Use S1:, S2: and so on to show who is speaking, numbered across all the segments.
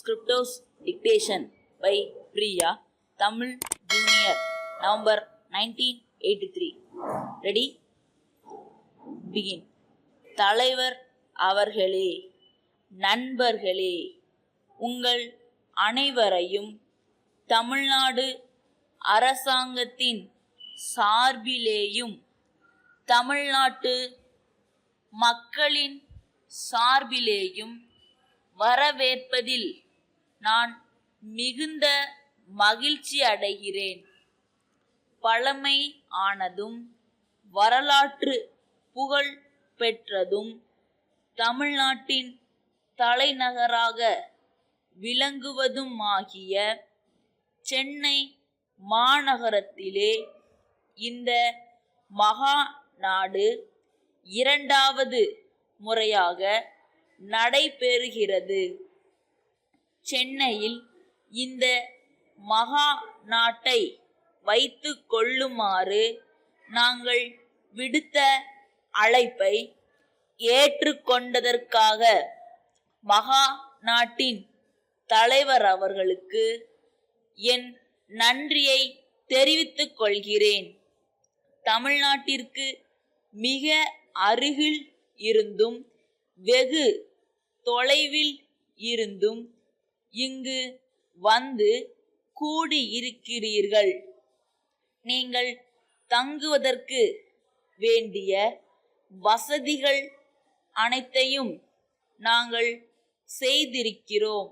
S1: Scriptos Dictation by Priya, Tamil Junior, November 1983. Ready? Begin. தலைவர் அவர்களே, நண்பர்களே, உங்கள் அனைவரையும் தமிழ்நாடு அரசாங்கத்தின் சார்பிலேயும் தமிழ்நாட்டு மக்களின் சார்பிலேயும் வரவேற்பதில் நான் மிகுந்த மகிழ்ச்சி அடைகிறேன். பழமை ஆனதும் வரலாற்று புகழ் பெற்றதும் தமிழ்நாட்டின் தலைநகராக விளங்குவதுமாகிய சென்னை மாநகரத்திலே இந்த மகா நாடு இரண்டாவது முறையாக நடைபெறுகிறது. சென்னையில் இந்த மகா நாட்டை வைத்து கொள்ளுமாறு நாங்கள் விடுத்த அழைப்பை ஏற்றுக்கொண்டதற்காக மகா நாட்டின் தலைவர் அவர்களுக்கு என் நன்றியை தெரிவித்துக் கொள்கிறேன். தமிழ்நாட்டிற்கு மிக அருகில் இருந்தும் வெகு தொலைவில் இருந்தும் இங்கு வந்து கூடியிருக்கிறீர்கள். நீங்கள் தங்குவதற்கு வேண்டிய வசதிகள் அனைத்தையும் நாங்கள் செய்திருக்கிறோம்.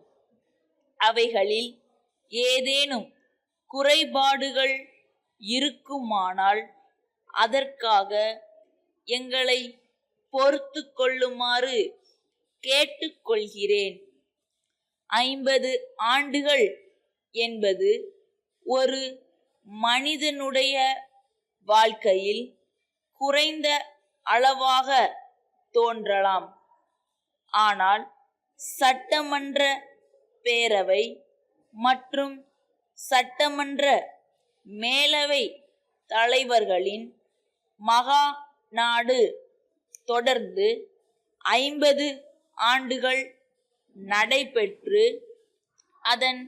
S1: அவைகளில் ஏதேனும் குறைபாடுகள் இருக்குமானால் அதற்காக எங்களை பொறுத்து கொள்ளுமாறு கேட்டுக்கொள்கிறேன். 50 ஆண்டுகள் என்பது ஒரு மனிதனுடைய வாழ்க்கையில் குறைந்த அளவாக தோன்றலாம். ஆனால் சட்டமன்ற பேரவை மற்றும் சட்டமன்ற மேலவை தலைவர்களின் மகா நாடு தொடர்ந்து 50 ஆண்டுகள் நடைபெற்று அதன்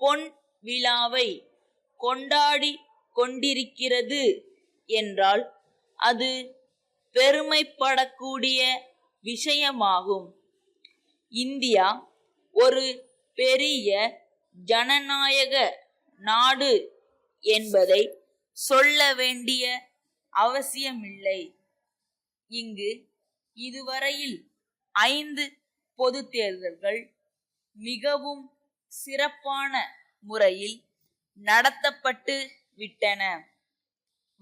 S1: பொன் விழாவை கொண்டாடி கொண்டிருக்கிறது என்றால் அது பெருமைப்படக்கூடிய விஷயமாகும். இந்தியா ஒரு பெரிய ஜனநாயக நாடு என்பதை சொல்ல வேண்டிய அவசியமில்லை. இங்கு இதுவரையில் 5 பொது தேர்தல்கள் மிகவும் சிறப்பான முறையில் நடத்தப்பட்டு விட்டன.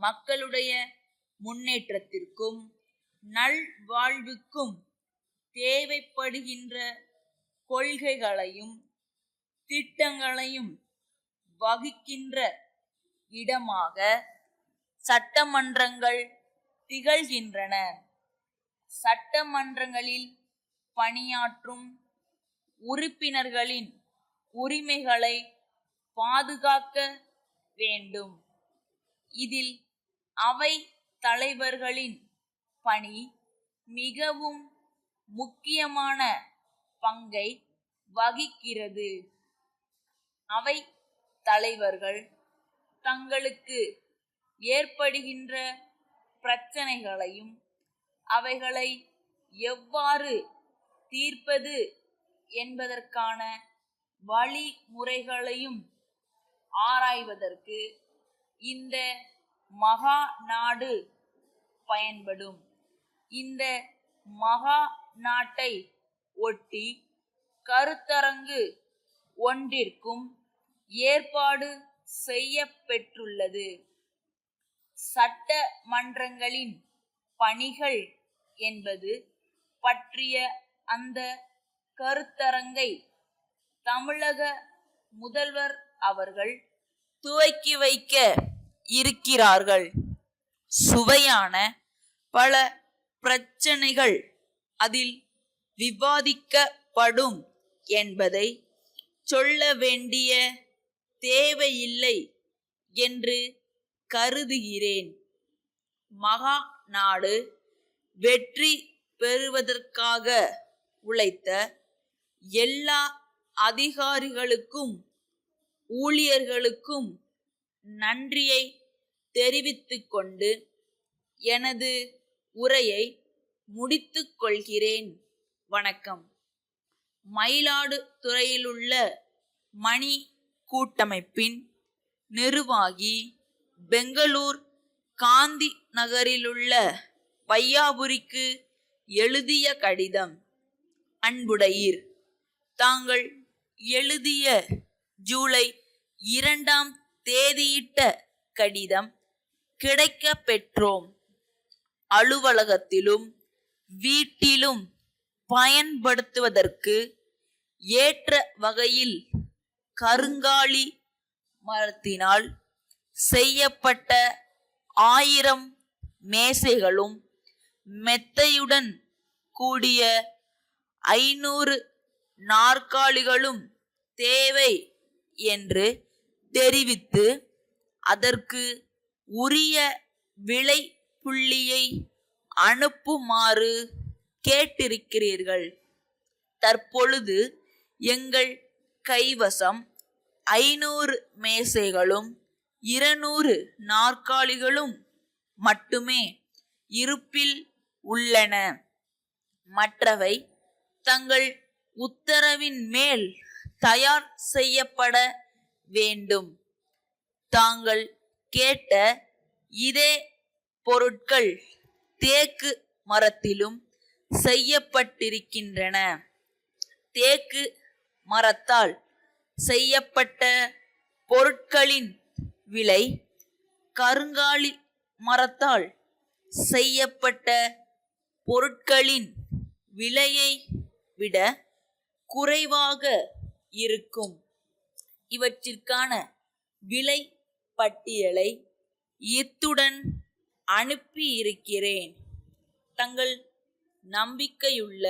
S1: மக்களுடைய முன்னேற்றத்திற்கும் நல்வாழ்வுக்கும் தேவைப்படுகின்ற கொள்கைகளையும் திட்டங்களையும் வகுக்கின்ற இடமாக சட்டமன்றங்கள் திகழ்கின்றன. சட்டமன்றங்களில் பணியாற்றும் உறுப்பினர்களின் உரிமைகளை பாதுகாக்க வேண்டும். இதில் அவை தலைவர்களின் பணி மிகவும் முக்கியமான பங்கை வகிக்கிறது. அவை தலைவர்கள் தங்களுக்கு ஏற்படுகின்ற பிரச்சனைகளையும் அவைகளை எவ்வாறு தீர்ப்பது என்பதற்கான வழிமுறைகளையும் ஆராய்வதற்கு இந்த மகா நாடு பயன்படும். இந்த மகா நாட்டை ஒட்டி கருத்தரங்கு ஒன்றிற்கும் ஏற்பாடு செய்யப்பெற்றுள்ளது. சட்டமன்றங்களின் பணிகள் என்பது பற்றிய அந்த கருத்தரங்கை தமிழக முதல்வர் அவர்கள் துவக்கி வைக்க இருக்கிறார்கள். சுவையான பல பிரச்சனைகள் அதில் விவாதிக்கப்படும் என்பதை சொல்ல வேண்டிய தேவையில்லை என்று கருதுகிறேன். மகா நாடு வெற்றி பெறுவதற்காக உழைத்த எல்லா அதிகாரிகளுக்கும் ஊழியர்களுக்கும் நன்றியை தெரிவித்துக் கொண்டு எனது உரையை முடித்துக் கொள்கிறேன். வணக்கம். மயிலாடுதுறையிலுள்ள மணி கூட்டமைப்பின் நிர்வாகி, பெங்களூர் காந்தி நகரிலுள்ள வையாபுரிக்கு எழுதிய கடிதம். அன்புடையீர், தாங்கள் எழுதிய ஜூலை 2ஆம் தேதியிட்ட கடிதம் கிடைக்க பெற்றோம். அலுவலகத்திலும் வீட்டிலும் பயன்படுத்துவதற்கு ஏற்ற வகையில் கருங்காலி மரத்தினால் செய்யப்பட்ட 1000 மேசைகளும் மெத்தையுடன் கூடிய 500 நாற்காலிகளும் தேவை என்று தெரிவித்து அதற்கு உரிய விலை புள்ளியை அனுப்புமாறு கேட்டிருக்கிறீர்கள். தற்பொழுது எங்கள் கைவசம் 500 மேசைகளும் 200 நாற்காலிகளும் மட்டுமே இருப்பில் உள்ளன. மற்றவை தங்கள் உத்தரவின் மேல் தயார் செய்யப்பட வேண்டும். தாங்கள் கேட்ட இதே பொருட்கள் தேக்கு மரத்திலும் செய்யப்பட்டிருக்கின்றன. தேக்கு மரத்தால் செய்யப்பட்ட பொருட்களின் விலை கருங்காலி மரத்தால் செய்யப்பட்ட பொருட்களின் விலையை விட குறைவாக இருக்கும். இவற்றிற்கான விலை பட்டியலை இத்துடன் அனுப்பியிருக்கிறேன். தங்கள் நம்பிக்கையுள்ள